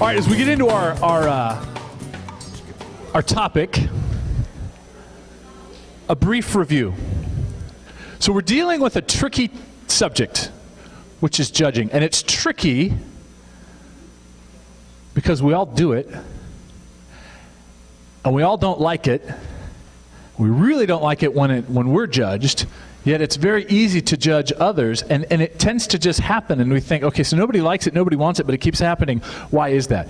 All right, as we get into our topic, a brief review. So we're dealing with a tricky subject, which is judging. And it's tricky because we all do it, and we all don't like it. We really don't like it when we're judged, yet it's very easy to judge others, and it tends to just happen, and we think, okay, so nobody likes it, nobody wants it, but it keeps happening. Why is that?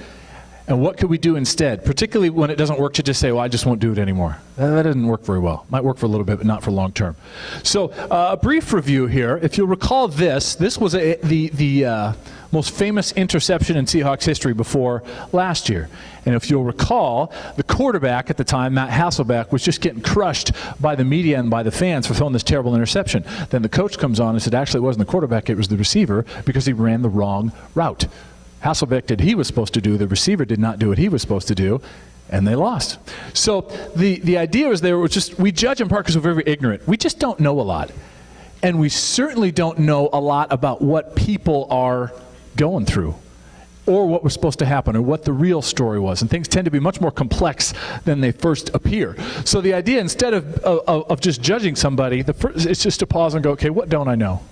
And what could we do instead? Particularly when it doesn't work to just say, well, I just won't do it anymore. That doesn't work very well. Might work for a little bit, but not for long term. So a brief review here. If you'll recall this was the most famous interception in Seahawks history before last year. And if you'll recall, the quarterback at the time, Matt Hasselbeck, was just getting crushed by the media and by the fans for throwing this terrible interception. Then the coach comes on and said, actually, it wasn't the quarterback, it was the receiver, because he ran the wrong route. Hasselbeck did what he was supposed to do, the receiver did not do what he was supposed to do, and they lost. So the idea was we judge in part because we're very ignorant. We just don't know a lot. And we certainly don't know a lot about what people are going through, or what was supposed to happen, or what the real story was. And things tend to be much more complex than they first appear. So the idea, instead of just judging somebody, it's just to pause and go, okay, what don't I know?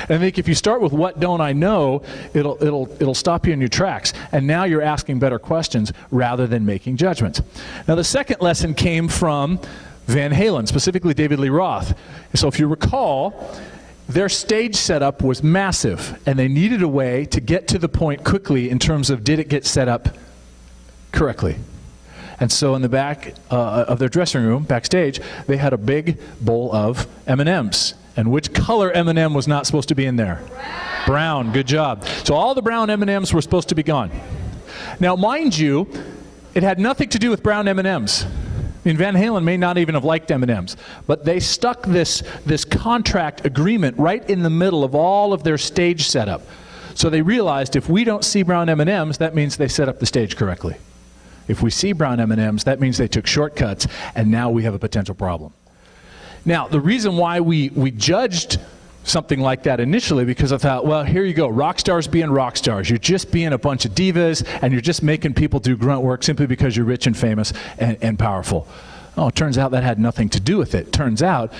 And I think if you start with what don't I know, it'll stop you in your tracks. And now you're asking better questions rather than making judgments. Now the second lesson came from Van Halen, specifically David Lee Roth. So if you recall, their stage setup was massive, and they needed a way to get to the point quickly in terms of did it get set up correctly. And so in the back of their dressing room, backstage, they had a big bowl of M&Ms. And which color M&M was not supposed to be in there? Brown, good job. So all the brown M&Ms were supposed to be gone. Now, mind you, it had nothing to do with brown M&Ms. I mean, Van Halen may not even have liked M&Ms, but they stuck this contract agreement right in the middle of all of their stage setup. So they realized if we don't see brown M&Ms, that means they set up the stage correctly. If we see brown M&Ms, that means they took shortcuts, and now we have a potential problem. Now, the reason why we judged something like that initially, because I thought, well, here you go, rock stars being rock stars. You're just being a bunch of divas, and you're just making people do grunt work simply because you're rich and famous and powerful. Oh, it turns out that had nothing to do with it. Turns out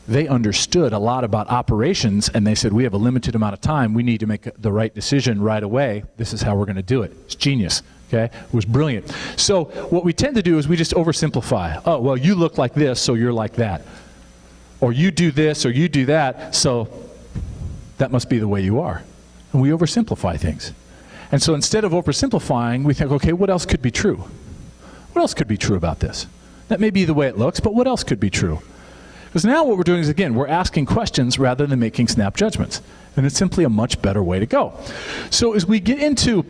they understood a lot about operations, and they said, we have a limited amount of time. We need to make the right decision right away. This is how we're going to do it. It's genius. Okay? It was brilliant. So what we tend to do is we just oversimplify. Oh, well, you look like this, so you're like that. Or you do this, or you do that, so that must be the way you are. And we oversimplify things. And so instead of oversimplifying, we think, okay, what else could be true? What else could be true about this? That may be the way it looks, but what else could be true? Because now what we're doing is, again, we're asking questions rather than making snap judgments. And it's simply a much better way to go. So as we get into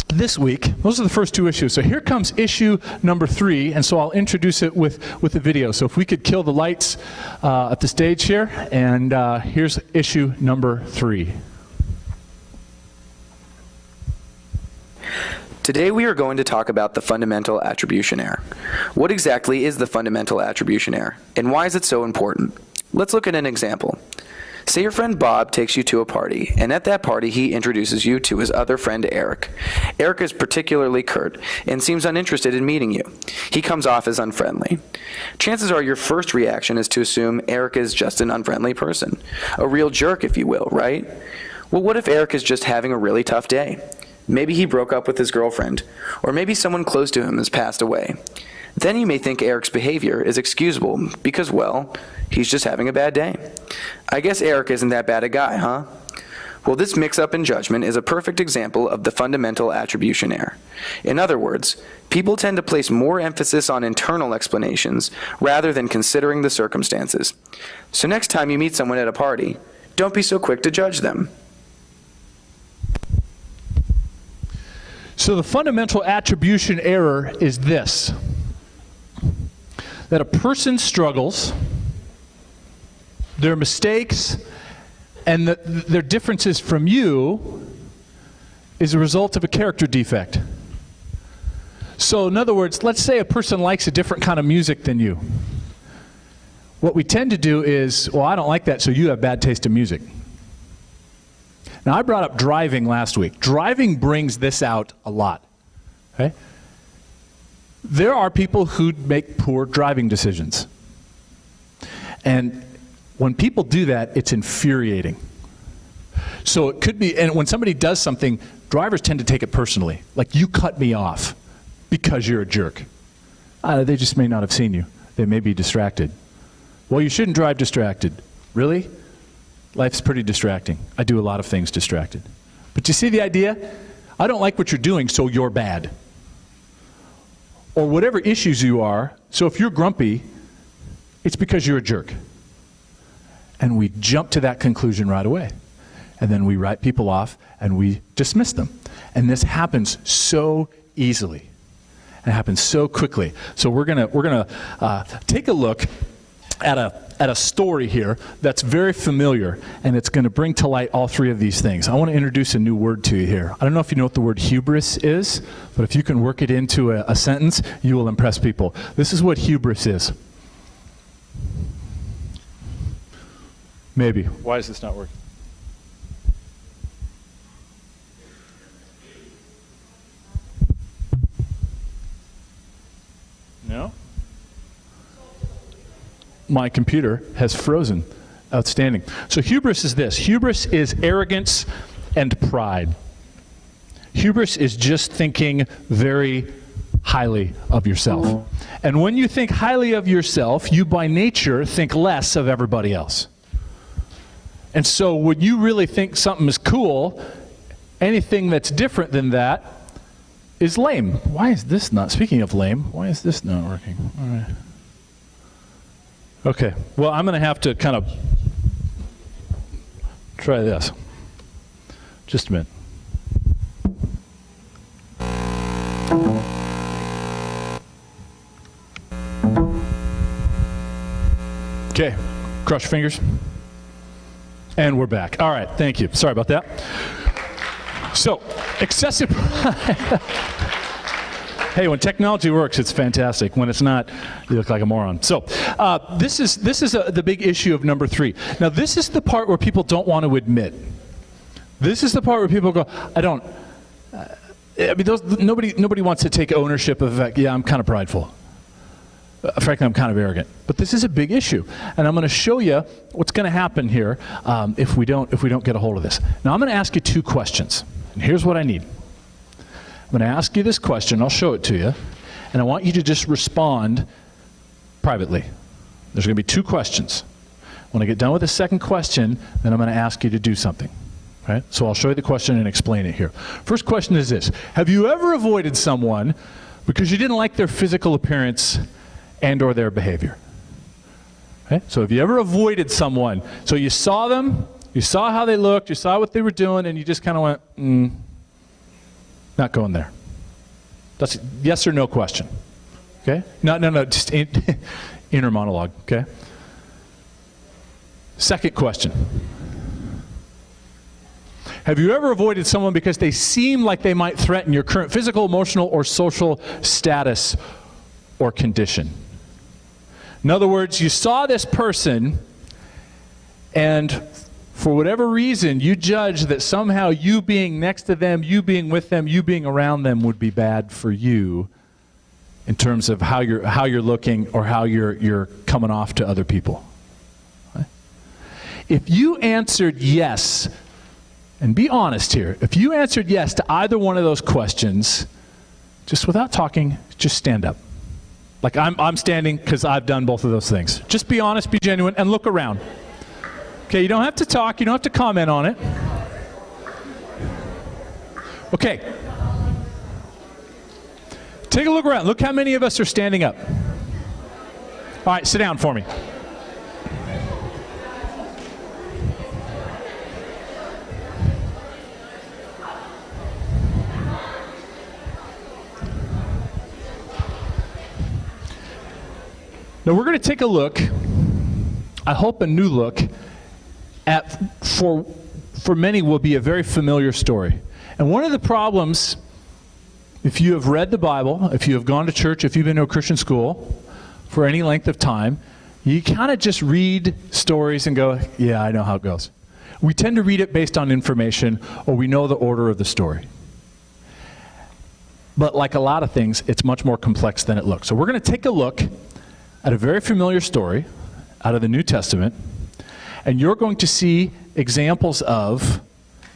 this week, those are the first two issues. So here comes issue number 3, and so I'll introduce it with the video. So if we could kill the lights at the stage here, and here's issue number 3. Today we are going to talk about the fundamental attribution error. What exactly is the fundamental attribution error, and why is it so important? Let's look at an example. Say your friend Bob takes you to a party, and at that party he introduces you to his other friend Eric. Eric is particularly curt and seems uninterested in meeting you. He comes off as unfriendly. Chances are your first reaction is to assume Eric is just an unfriendly person. A real jerk, if you will, right? Well, what if Eric is just having a really tough day? Maybe he broke up with his girlfriend, or maybe someone close to him has passed away. Then you may think Eric's behavior is excusable because, well, he's just having a bad day. I guess Eric isn't that bad a guy, huh? Well, this mix-up in judgment is a perfect example of the fundamental attribution error. In other words, people tend to place more emphasis on internal explanations rather than considering the circumstances. So next time you meet someone at a party, don't be so quick to judge them. So the fundamental attribution error is this: that a person struggles, their mistakes, and their differences from you is a result of a character defect. So in other words, let's say a person likes a different kind of music than you. What we tend to do is, well, I don't like that, so you have bad taste in music. Now, I brought up driving last week. Driving brings this out a lot. Okay? There are people who make poor driving decisions. And when people do that, it's infuriating. So it could be, and when somebody does something, drivers tend to take it personally. Like, you cut me off because you're a jerk. They just may not have seen you. They may be distracted. Well, you shouldn't drive distracted. Really? Life's pretty distracting. I do a lot of things distracted. But you see the idea? I don't like what you're doing, so you're bad. Or whatever issues you are, so if you're grumpy, it's because you're a jerk. And we jump to that conclusion right away. And then we write people off and we dismiss them. And this happens so easily. It happens so quickly. So we're gonna take a look at a story here that's very familiar, and it's going to bring to light all three of these things. I want to introduce a new word to you here. I don't know if you know what the word hubris is, but if you can work it into a sentence, you will impress people. This is what hubris is. Maybe. Why is this not working? No? My computer has frozen. Outstanding. So hubris is this. Hubris is arrogance and pride. Hubris is just thinking very highly of yourself. And when you think highly of yourself, you by nature think less of everybody else. And so when you really think something is cool, anything that's different than that is lame. Why is this not, speaking of lame, why is this not working? All right. Okay, well, I'm going to have to kind of try this. Just a minute. Okay, cross your fingers. And we're back. All right, thank you. Sorry about that. So, excessive Hey, when technology works, it's fantastic. When it's not, you look like a moron. So, this is the big issue of number 3. Now, this is the part where people don't want to admit. This is the part where people go, I don't. I mean, nobody wants to take ownership of the fact, yeah, I'm kind of prideful. Frankly, I'm kind of arrogant. But this is a big issue, and I'm going to show you what's going to happen here if we don't get a hold of this. Now, I'm going to ask you 2 questions, and here's what I need. I'm going to ask you this question. I'll show it to you, and I want you to just respond privately. There's going to be 2 questions. When I get done with the second question, then I'm going to ask you to do something. Right? So I'll show you the question and explain it here. First question is this: have you ever avoided someone because you didn't like their physical appearance and or their behavior? Okay? So have you ever avoided someone? So you saw them, you saw how they looked, you saw what they were doing, and you just kind of went, not going there. That's a yes or no question. Okay? No, just inner monologue, okay? Second question. Have you ever avoided someone because they seem like they might threaten your current physical, emotional, or social status or condition? In other words, you saw this person, and for whatever reason, you judge that somehow you being next to them, you being with them, you being around them would be bad for you in terms of how you're looking or how you're coming off to other people. Right? If you answered yes, and be honest here, if you answered yes to either one of those questions, just without talking, just stand up. Like I'm standing because I've done both of those things. Just be honest, be genuine, and look around. Okay, you don't have to talk, you don't have to comment on it. Okay. Take a look around. Look how many of us are standing up. All right, sit down for me. Now we're going to take a look, I hope a new look, at, for many will be a very familiar story. And one of the problems, if you have read the Bible, if you have gone to church, if you've been to a Christian school for any length of time, you kind of just read stories and go, yeah, I know how it goes. We tend to read it based on information, or we know the order of the story. But like a lot of things, it's much more complex than it looks. So we're going to take a look at a very familiar story out of the New Testament, and you're going to see examples of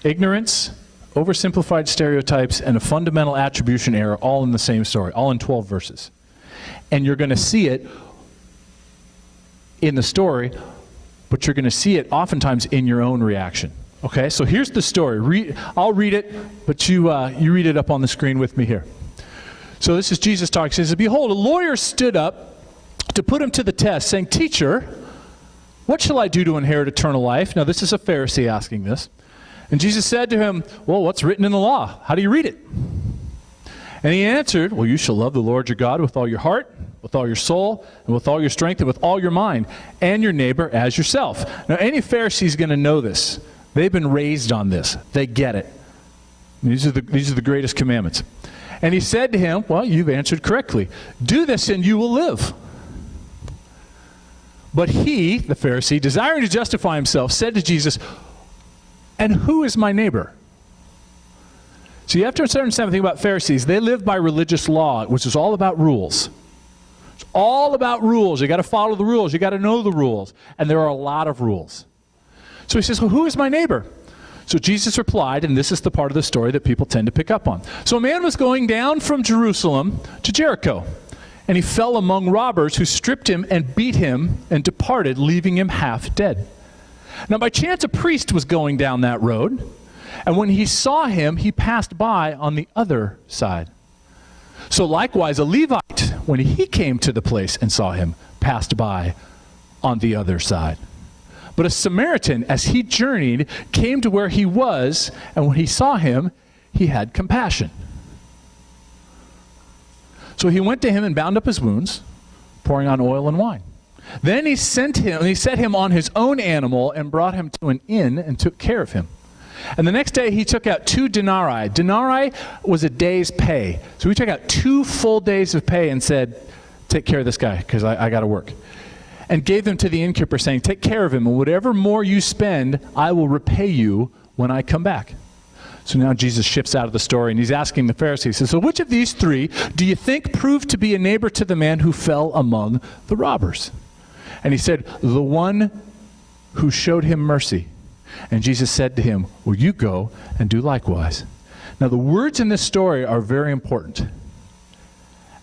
ignorance, oversimplified stereotypes, and a fundamental attribution error all in the same story, all in 12 verses. And you're going to see it in the story, but you're going to see it oftentimes in your own reaction. Okay, so here's the story. I'll read it, but you read it up on the screen with me here. So this is Jesus talking. He says, "Behold, a lawyer stood up to put him to the test, saying, 'Teacher, what shall I do to inherit eternal life?'" Now this is a Pharisee asking this. And Jesus said to him, "Well, what's written in the law? How do you read it?" And he answered, "Well, you shall love the Lord your God with all your heart, with all your soul, and with all your strength, and with all your mind, and your neighbor as yourself." Now any Pharisee is going to know this. They've been raised on this. They get it. These are the greatest commandments. And he said to him, "Well, you've answered correctly. Do this and you will live." But he, the Pharisee, desiring to justify himself, said to Jesus, "And who is my neighbor?" So you have to understand something about Pharisees. They lived by religious law, which is all about rules. It's all about rules. You got to follow the rules. You got to know the rules. And there are a lot of rules. So he says, "Well, who is my neighbor?" So Jesus replied, and this is the part of the story that people tend to pick up on. "So a man was going down from Jerusalem to Jericho, and he fell among robbers who stripped him and beat him and departed, leaving him half dead. Now by chance a priest was going down that road, and when he saw him, he passed by on the other side. So likewise a Levite, when he came to the place and saw him, passed by on the other side. But a Samaritan, as he journeyed, came to where he was, and when he saw him, he had compassion. So he went to him and bound up his wounds, pouring on oil and wine. Then he set him on his own animal and brought him to an inn and took care of him. And the next day he took out 2 denarii. Denarii was a day's pay. So he took out 2 full days of pay and said, "Take care of this guy, because I got to work." And gave them to the innkeeper, saying, "Take care of him, and whatever more you spend, I will repay you when I come back." So now Jesus shifts out of the story, and he's asking the Pharisees, he says, "So which of these 3 do you think proved to be a neighbor to the man who fell among the robbers?" And he said, "The one who showed him mercy." And Jesus said to him, "Well, you go and do likewise." Now the words in this story are very important,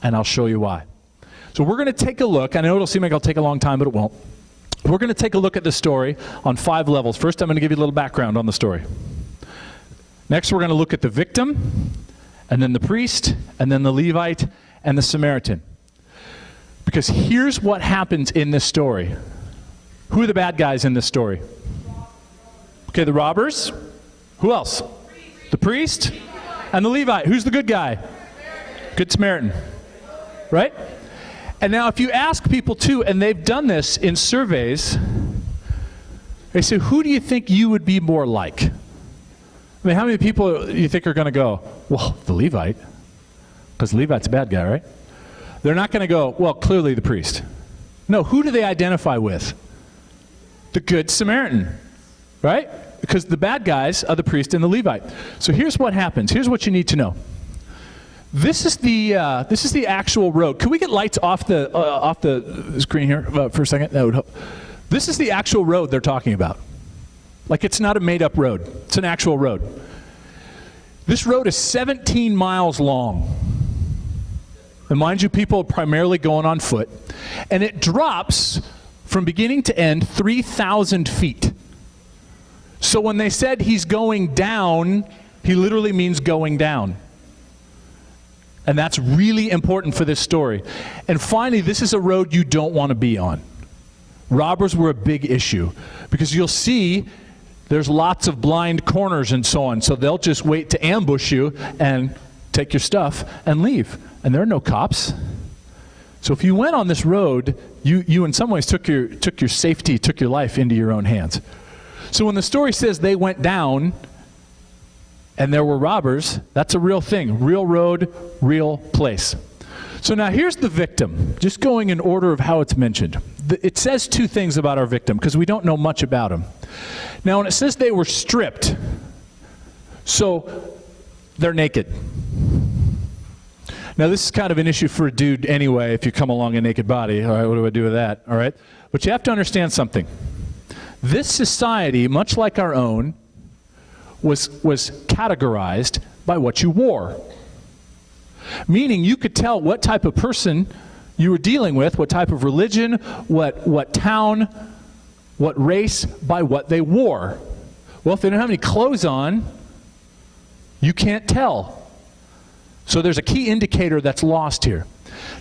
and I'll show you why. So we're going to take a look. I know it'll seem like it'll take a long time, but it won't. We're going to take a look at the story on 5 levels. First, I'm going to give you a little background on the story. Next, we're going to look at the victim, and then the priest, and then the Levite, and the Samaritan. Because here's what happens in this story. Who are the bad guys in this story? Okay, the robbers. Who else? The priest and the Levite. Who's the good guy? Good Samaritan. Right? And now if you ask people too, and they've done this in surveys, they say, who do you think you would be more like? I mean, how many people do you think are going to go, well, the Levite? Because the Levite's a bad guy, right? They're not going to go, well, clearly the priest. No, who do they identify with? The Good Samaritan, right? Because the bad guys are the priest and the Levite. So here's what happens. Here's what you need to know. This is the actual road. Can we get lights off the screen here for a second? That would help. This is the actual road they're talking about. Like, it's not a made-up road. It's an actual road. This road is 17 miles long. And mind you, people are primarily going on foot. And it drops from beginning to end 3,000 feet. So when they said he's going down, he literally means going down. And that's really important for this story. And finally, this is a road you don't want to be on. Robbers were a big issue because you'll see there's lots of blind corners and so on. So they'll just wait to ambush you and take your stuff and leave. And there are no cops. So if you went on this road, you in some ways took your safety, took your life into your own hands. So when the story says they went down and there were robbers, that's a real thing. Real road, real place. So now here's the victim, just going in order of how it's mentioned. It says 2 things about our victim because we don't know much about him. Now, when it says they were stripped, so they're naked. Now, this is kind of an issue for a dude anyway, if you come along a naked body. All right, what do I do with that? All right? But you have to understand something. This society, much like our own, was categorized by what you wore. Meaning you could tell what type of person you were dealing with, what type of religion, what town, what race, by what they wore. Well, if they don't have any clothes on, you can't tell. So there's a key indicator that's lost here.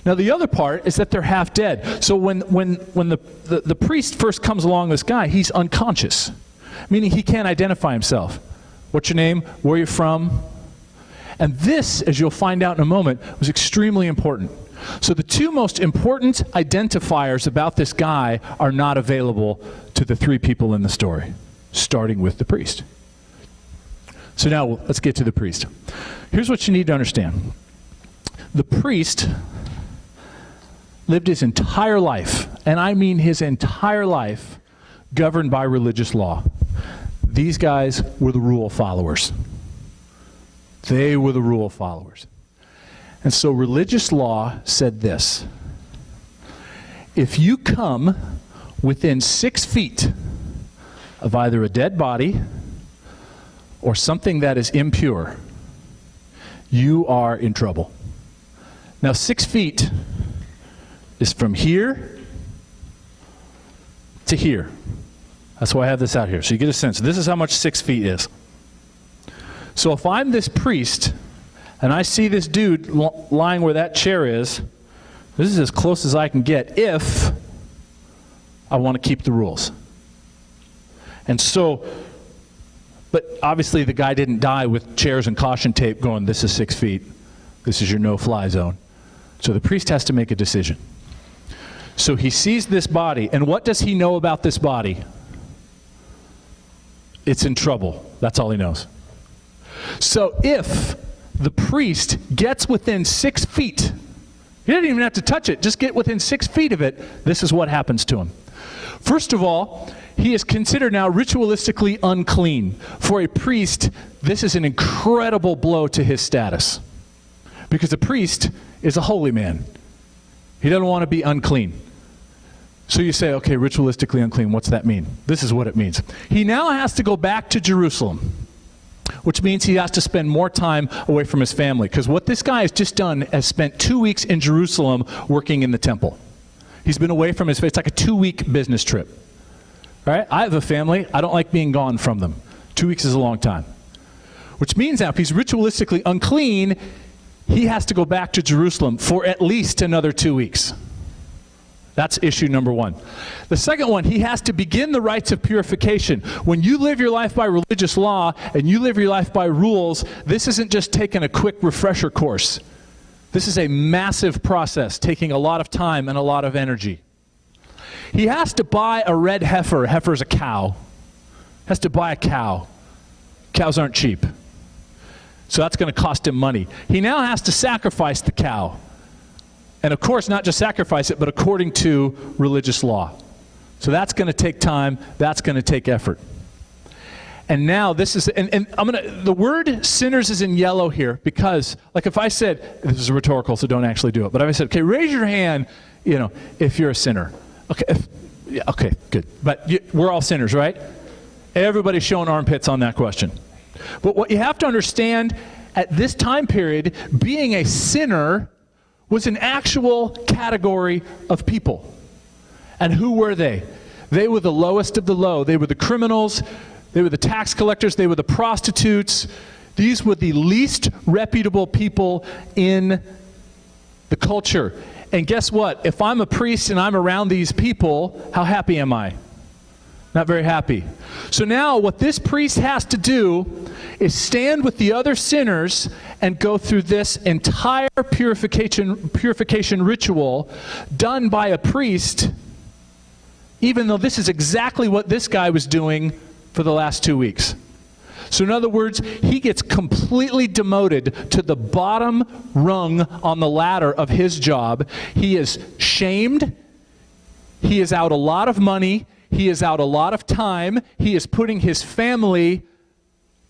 Now the other part is that they're half dead. So when the priest first comes along, this guy, he's unconscious, meaning he can't identify himself. What's your name? Where are you from? And this, as you'll find out in a moment, was extremely important. So the two most important identifiers about this guy are not available to the three people in the story, starting with the priest. So now let's get to the priest. Here's what you need to understand. The priest lived his entire life, and I mean his entire life, governed by religious law. These guys were the rule followers. They were the rule followers. And so religious law said this: if you come within 6 feet of either a dead body or something that is impure, you are in trouble. Now 6 feet is from here to here. That's why I have this out here. So you get a sense. This is how much 6 feet is. So if I'm this priest and I see this dude lying where that chair is, this is as close as I can get if I want to keep the rules. And so, but obviously the guy didn't die with chairs and caution tape going, this is 6 feet. This is your no-fly zone. So the priest has to make a decision. So he sees this body, and what does he know about this body? It's in trouble. That's all he knows. So if the priest gets within 6 feet, he doesn't even have to touch it, just get within 6 feet of it, this is what happens to him. First of all, he is considered now ritualistically unclean. For a priest, this is an incredible blow to his status, because a priest is a holy man. He doesn't want to be unclean. So you say, okay, ritualistically unclean, what's that mean? This is what it means. He now has to go back to Jerusalem, which means he has to spend more time away from his family. Because what this guy has just done is spent 2 weeks in Jerusalem working in the temple. He's been away from his family. It's like a 2-week business trip. All right? I have a family. I don't like being gone from them. 2 weeks is a long time. Which means now if he's ritualistically unclean, he has to go back to Jerusalem for at least another 2 weeks. That's issue number one. The second one, he has to begin the rites of purification. When you live your life by religious law and you live your life by rules, this isn't just taking a quick refresher course. This is a massive process, taking a lot of time and a lot of energy. He has to buy a red heifer. A heifer is a cow. He has to buy a cow. Cows aren't cheap. So that's going to cost him money. He now has to sacrifice the cow. And of course, not just sacrifice it, but according to religious law. So that's going to take time. That's going to take effort. And now this is, and the word sinners is in yellow here because, like if I said, this is rhetorical, so don't actually do it, but if I said, okay, raise your hand, if you're a sinner. Okay, good. But we're all sinners, right? Everybody's showing armpits on that question. But what you have to understand, at this time period, being a sinner was an actual category of people. And who were they? They were the lowest of the low. They were the criminals. They were the tax collectors. They were the prostitutes. These were the least reputable people in the culture. And guess what? If I'm a priest and I'm around these people, how happy am I? Not very happy. So now what this priest has to do is stand with the other sinners and go through this entire purification ritual done by a priest, even though this is exactly what this guy was doing for the last 2 weeks. So in other words, he gets completely demoted to the bottom rung on the ladder of his job. He is shamed. He is out a lot of money. He is out a lot of time. He is putting his family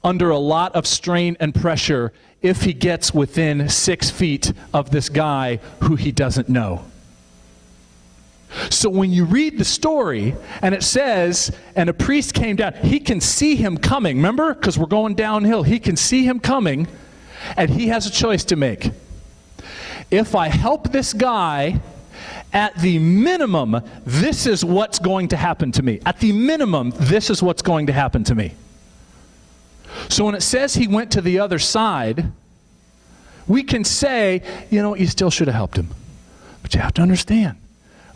under a lot of strain and pressure if he gets within 6 feet of this guy who he doesn't know. So when you read the story and it says, and a priest came down, he can see him coming. Remember? Because we're going downhill. He can see him coming, and he has a choice to make. If I help this guy, at the minimum, this is what's going to happen to me. At the minimum, this is what's going to happen to me. So when it says he went to the other side, we can say, you know, you still should have helped him. But you have to understand,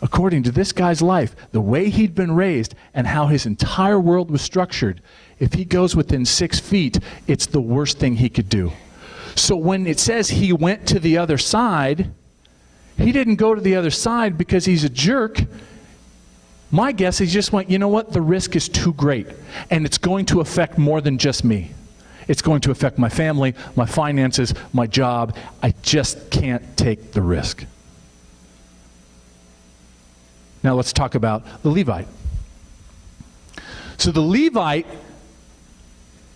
according to this guy's life, the way he'd been raised and how his entire world was structured, if he goes within 6 feet, it's the worst thing he could do. So when it says he went to the other side, he didn't go to the other side because he's a jerk. My guess is he just went, you know what, the risk is too great, and it's going to affect more than just me. It's going to affect my family, my finances, my job. I just can't take the risk. Now let's talk about the Levite. So the Levite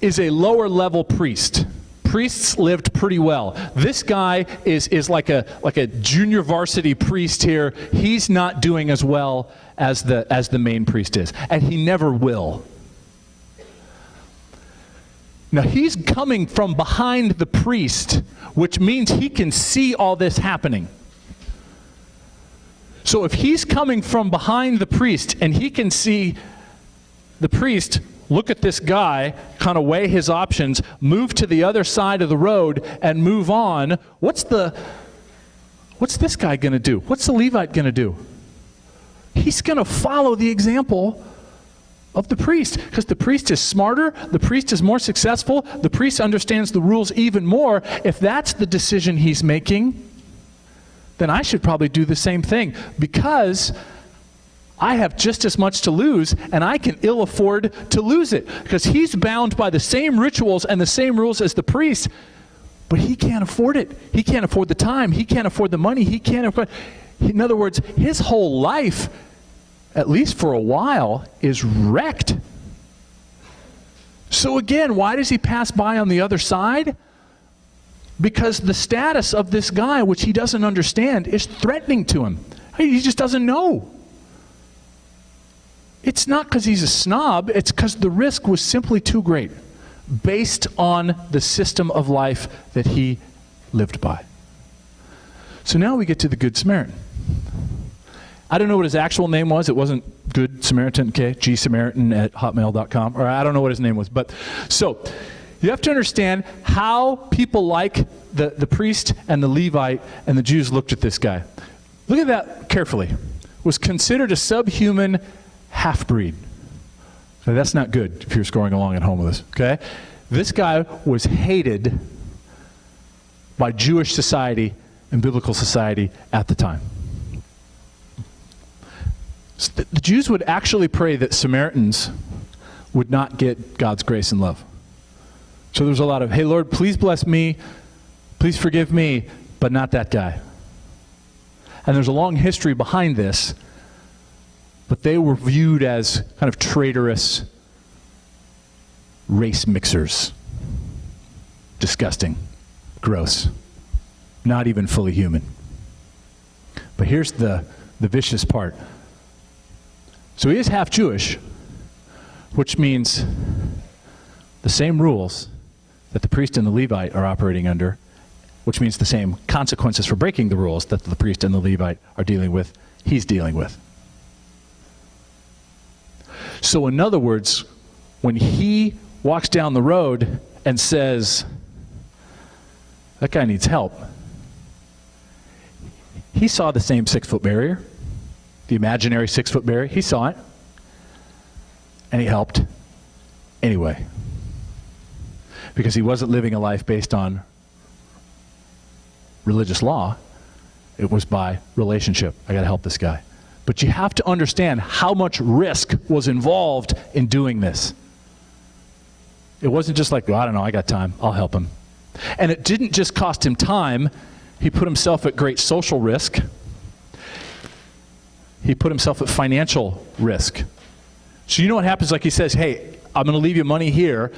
is a lower level priest. Priests lived pretty well. This guy is like a junior varsity priest here. He's not doing as well as the main priest is, and he never will. Now he's coming from behind the priest, which means he can see all this happening. So if he's coming from behind the priest and he can see the priest look at this guy, kind of weigh his options, move to the other side of the road and move on, what's this guy going to do? What's the Levite going to do? He's going to follow the example of the priest, because the priest is smarter, the priest is more successful, the priest understands the rules even more. If that's the decision he's making, then I should probably do the same thing, because I have just as much to lose, and I can ill afford to lose it, because he's bound by the same rituals and the same rules as the priest, but he can't afford it. He can't afford the time. He can't afford the money. He can't afford. In other words, his whole life, at least for a while, is wrecked. So again, why does he pass by on the other side? Because the status of this guy, which he doesn't understand, is threatening to him. He just doesn't know. It's not because he's a snob, it's because the risk was simply too great based on the system of life that he lived by. So now we get to the Good Samaritan. I don't know what his actual name was. It wasn't Good Samaritan, okay? gsamaritan@hotmail.com, or I don't know what his name was. But so you have to understand how people like the priest and the Levite and the Jews looked at this guy. Look at that carefully. Was considered a subhuman half-breed. So that's not good if you're scoring along at home with us, okay? This guy was hated by Jewish society and biblical society at the time. So the Jews would actually pray that Samaritans would not get God's grace and love. So there was a lot of, hey, Lord, please bless me, please forgive me, but not that guy. And there's a long history behind this, but they were viewed as kind of traitorous race mixers. Disgusting. Gross. Not even fully human. But here's the vicious part. So he is half Jewish, which means the same rules that the priest and the Levite are operating under, which means the same consequences for breaking the rules that the priest and the Levite are dealing with, he's dealing with. So in other words, when he walks down the road and says, that guy needs help, he saw the same 6-foot barrier, the imaginary 6-foot barrier. He saw it, and he helped anyway, because he wasn't living a life based on religious law. It was by relationship. I got to help this guy. But you have to understand how much risk was involved in doing this. It wasn't just like, well, I don't know, I got time, I'll help him. And it didn't just cost him time. He put himself at great social risk. He put himself at financial risk. So you know what happens? Like he says, hey, I'm going to leave you money here,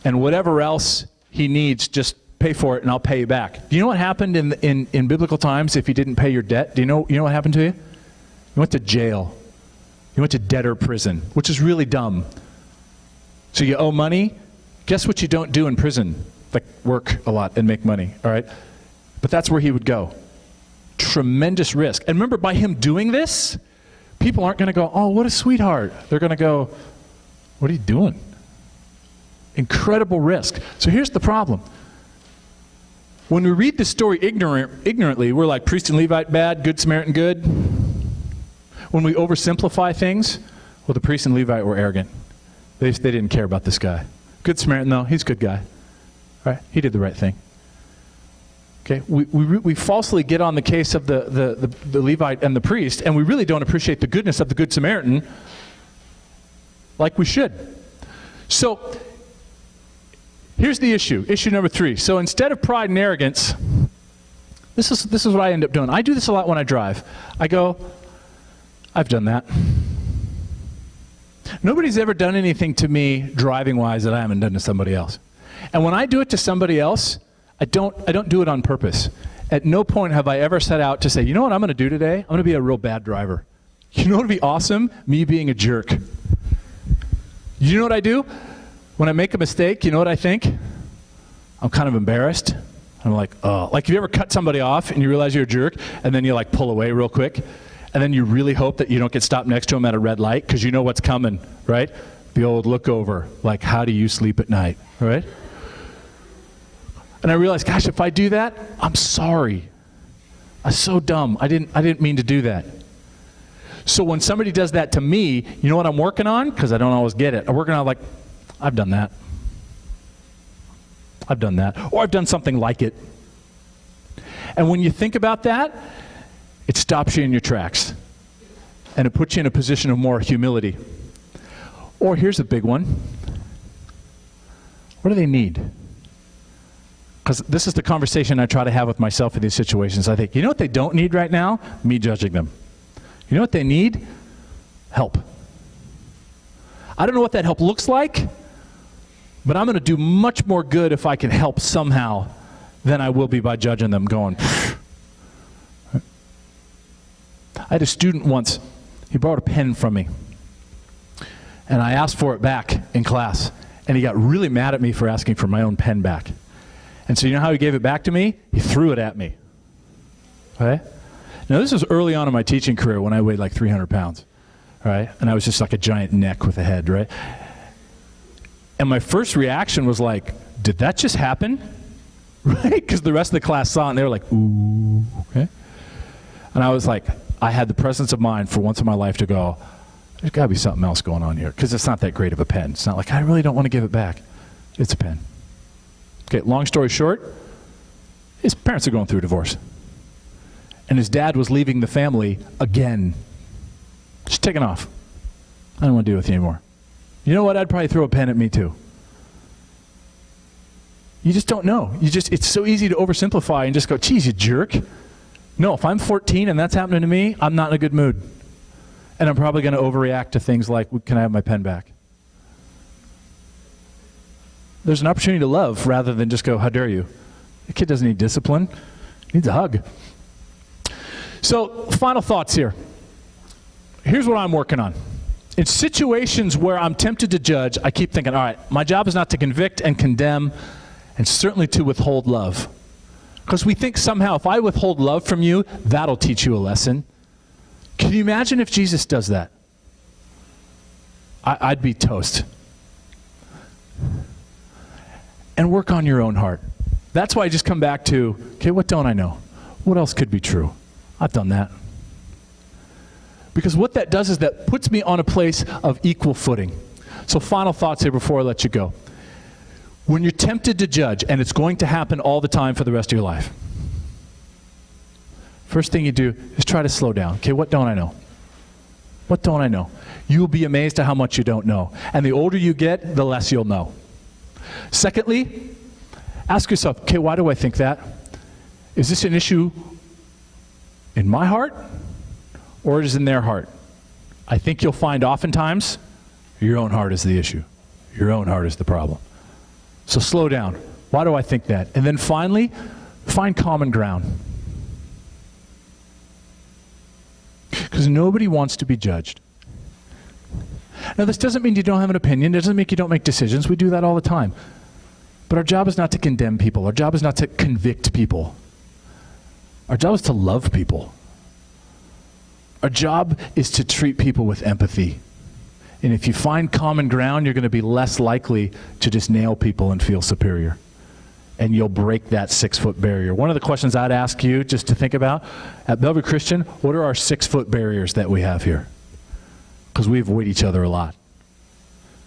and whatever else he needs, just pay for it and I'll pay you back. Do you know what happened in biblical times if you didn't pay your debt? Do you know what happened to you? You went to jail. You went to debtor prison, which is really dumb. So you owe money. Guess what you don't do in prison? Like work a lot and make money, all right? But that's where he would go. Tremendous risk. And remember, by him doing this, people aren't going to go, oh, what a sweetheart. They're going to go, what are you doing? Incredible risk. So here's the problem. When we read the story ignorantly, we're like, priest and Levite bad, good Samaritan good. When we oversimplify things, well, the priest and Levite were arrogant. They didn't care about this guy. Good Samaritan, though, he's a good guy. Right? He did the right thing. Okay, we falsely get on the case of the Levite and the priest, and we really don't appreciate the goodness of the Good Samaritan like we should. So here's the issue. Issue number 3. So instead of pride and arrogance, this is what I end up doing. I do this a lot when I drive. I go, I've done that. Nobody's ever done anything to me driving-wise that I haven't done to somebody else. And when I do it to somebody else, I don't do it on purpose. At no point have I ever set out to say, you know what I'm going to do today? I'm going to be a real bad driver. You know what would be awesome? Me being a jerk. You know what I do? When I make a mistake, you know what I think? I'm kind of embarrassed. I'm like, oh. Like, have you ever cut somebody off and you realize you're a jerk, and then you like pull away real quick, and then you really hope that you don't get stopped next to them at a red light because you know what's coming, right? The old look over, like, how do you sleep at night, right? And I realized, gosh, if I do that, I'm sorry. I'm so dumb. I didn't mean to do that. So when somebody does that to me, you know what I'm working on? Because I don't always get it. I'm working on, like, I've done that. I've done that. Or I've done something like it. And when you think about that, it stops you in your tracks. And it puts you in a position of more humility. Or here's a big one. What do they need? Because this is the conversation I try to have with myself in these situations. I think, you know what they don't need right now? Me judging them. You know what they need? Help. I don't know what that help looks like, but I'm going to do much more good if I can help somehow than I will be by judging them going, pfft. I had a student once, he borrowed a pen from me, and I asked for it back in class, and he got really mad at me for asking for my own pen back. And so you know how he gave it back to me? He threw it at me. Okay? Now this was early on in my teaching career when I weighed like 300 pounds. Right? And I was just like a giant neck with a head, right? And my first reaction was like, did that just happen? Right? Because the rest of the class saw it and they were like, ooh, okay? And I was like, I had the presence of mind for once in my life to go, there's got to be something else going on here. Because it's not that great of a pen. It's not like, I really don't want to give it back. It's a pen. Okay, long story short, his parents are going through a divorce. And his dad was leaving the family again. Just taking off. I don't want to deal with you anymore. You know what? I'd probably throw a pen at me too. You just don't know. It's so easy to oversimplify and just go, geez, you jerk. No, if I'm 14 and that's happening to me, I'm not in a good mood. And I'm probably going to overreact to things like, can I have my pen back? There's an opportunity to love rather than just go, how dare you? The kid doesn't need discipline. He needs a hug. So, final thoughts here. Here's what I'm working on. In situations where I'm tempted to judge, I keep thinking, all right, my job is not to convict and condemn, and certainly to withhold love. Because we think somehow if I withhold love from you, that'll teach you a lesson. Can you imagine if Jesus does that? I'd be toast. And work on your own heart. That's why I just come back to, okay, what don't I know? What else could be true? I've done that. Because what that does is that puts me on a place of equal footing. So final thoughts here before I let you go. When you're tempted to judge, and it's going to happen all the time for the rest of your life, first thing you do is try to slow down. Okay, what don't I know? What don't I know? You'll be amazed at how much you don't know. And the older you get, the less you'll know. Secondly, ask yourself, okay, why do I think that? Is this an issue in my heart or is it in their heart? I think you'll find oftentimes Your own heart is the issue. Your own heart is the problem. So slow down. Why do I think that? And then finally, find common ground. Because nobody wants to be judged. Now, this doesn't mean you don't have an opinion. It doesn't mean you don't make decisions. We do that all the time. But our job is not to condemn people. Our job is not to convict people. Our job is to love people. Our job is to treat people with empathy. And if you find common ground, you're going to be less likely to just nail people and feel superior. And you'll break that 6-foot barrier. One of the questions I'd ask you just to think about, at Bellevue Christian, what are our 6-foot barriers that we have here? Because we avoid each other a lot.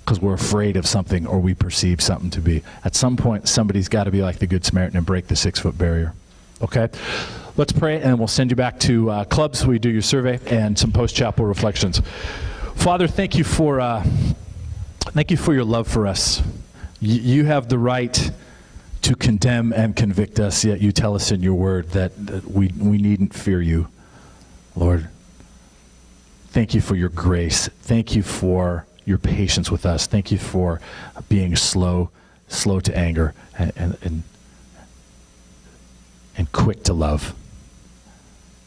Because we're afraid of something or we perceive something to be. At some point, somebody's got to be like the Good Samaritan and break the 6-foot barrier. Okay? Let's pray, and we'll send you back to clubs where you do your survey and some post-chapel reflections. Father, thank you for your love for us. You have the right to condemn and convict us, yet you tell us in your word that we needn't fear you. Lord, thank you for your grace. Thank you for your patience with us. Thank you for being slow to anger and quick to love.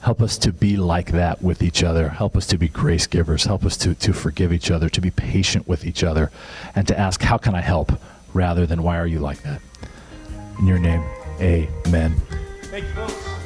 Help us to be like that with each other. Help us to be grace givers. Help us to forgive each other, to be patient with each other, and to ask, how can I help, rather than why are you like that? In your name, amen. Thank you, folks.